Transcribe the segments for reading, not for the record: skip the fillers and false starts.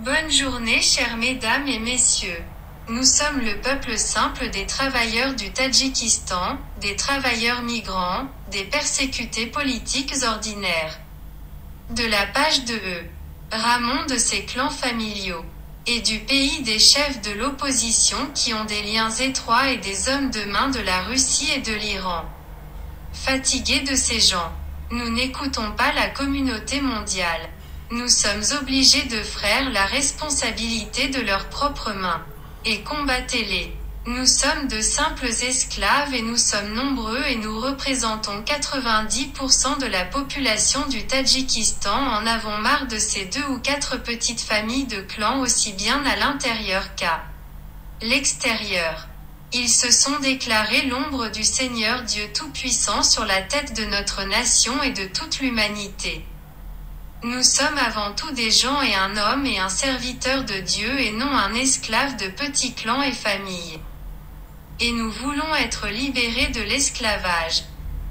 Bonne journée chères mesdames et messieurs. Nous sommes le peuple simple des travailleurs du Tadjikistan, des travailleurs migrants, des persécutés politiques ordinaires. De la page de E. Ramon de ses clans familiaux. Et du pays des chefs de l'opposition qui ont des liens étroits et des hommes de main de la Russie et de l'Iran. Fatigués de ces gens, nous n'écoutons pas la communauté mondiale. Nous sommes obligés de frères la responsabilité de leurs propres mains. Et combattez-les. Nous sommes de simples esclaves et nous sommes nombreux et nous représentons 90% de la population du Tadjikistan. En avons marre de ces 2 ou 4 petites familles de clans aussi bien à l'intérieur qu'à l'extérieur. Ils se sont déclarés l'ombre du Seigneur Dieu Tout-Puissant sur la tête de notre nation et de toute l'humanité. Nous sommes avant tout des gens et un homme et un serviteur de Dieu et non un esclave de petits clans et familles. Et nous voulons être libérés de l'esclavage.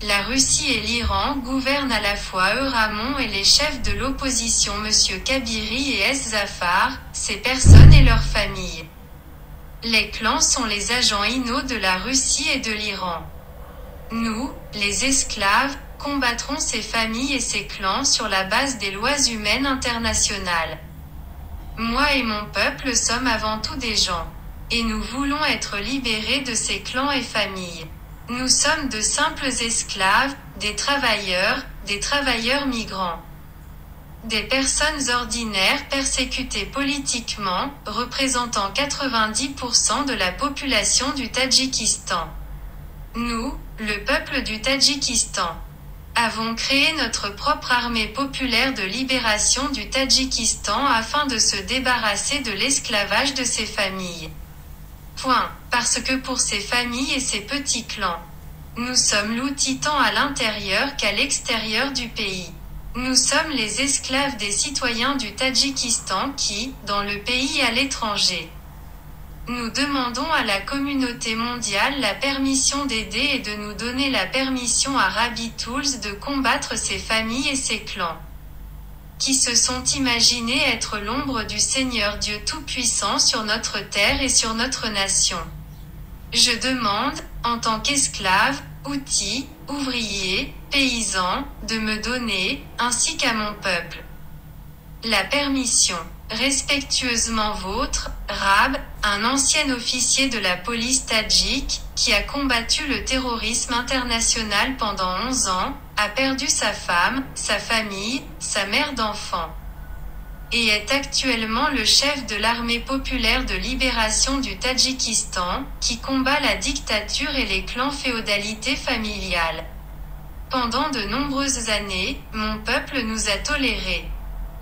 La Russie et l'Iran gouvernent à la fois Ramon et les chefs de l'opposition M. Kabiri et S. Zafar, ces personnes et leurs familles. Les clans sont les agents inaux de la Russie et de l'Iran. Nous, les esclaves, combattrons ces familles et ces clans sur la base des lois humaines internationales. Moi et mon peuple sommes avant tout des gens. Et nous voulons être libérés de ces clans et familles. Nous sommes de simples esclaves, des travailleurs migrants. Des personnes ordinaires persécutées politiquement, représentant 90% de la population du Tadjikistan. Nous, le peuple du Tadjikistan, avons créé notre propre armée populaire de libération du Tadjikistan afin de se débarrasser de l'esclavage de ces familles. Point. Parce que pour ces familles et ces petits clans, nous sommes l'outil tant à l'intérieur qu'à l'extérieur du pays. Nous sommes les esclaves des citoyens du Tadjikistan qui, dans le pays et à l'étranger, nous demandons à la communauté mondiale la permission d'aider et de nous donner la permission à Rabbit Tools de combattre ces familles et ces clans qui se sont imaginés être l'ombre du Seigneur Dieu Tout-Puissant sur notre terre et sur notre nation. Je demande, en tant qu'esclave, outil, ouvrier, paysan, de me donner, ainsi qu'à mon peuple, la permission. Respectueusement vôtre, Rab, un ancien officier de la police tadjik, qui a combattu le terrorisme international pendant 11 ans, a perdu sa femme, sa famille, sa mère d'enfants, et est actuellement le chef de l'armée populaire de libération du Tadjikistan, qui combat la dictature et les clans féodalité familiale. Pendant de nombreuses années, mon peuple nous a tolérés.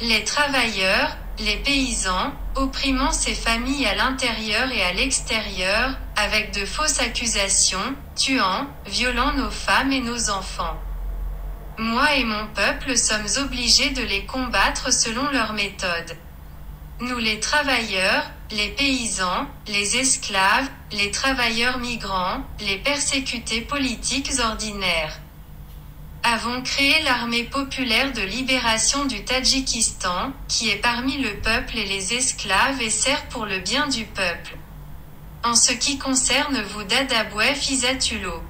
Les travailleurs, les paysans, opprimant ces familles à l'intérieur et à l'extérieur, avec de fausses accusations, tuant, violant nos femmes et nos enfants. Moi et mon peuple sommes obligés de les combattre selon leurs méthodes. Nous les travailleurs, les paysans, les esclaves, les travailleurs migrants, les persécutés politiques ordinaires, avons créé l'armée populaire de libération du Tadjikistan, qui est parmi le peuple et les esclaves et sert pour le bien du peuple. En ce qui concerne vous Dadaboué Fizatulo.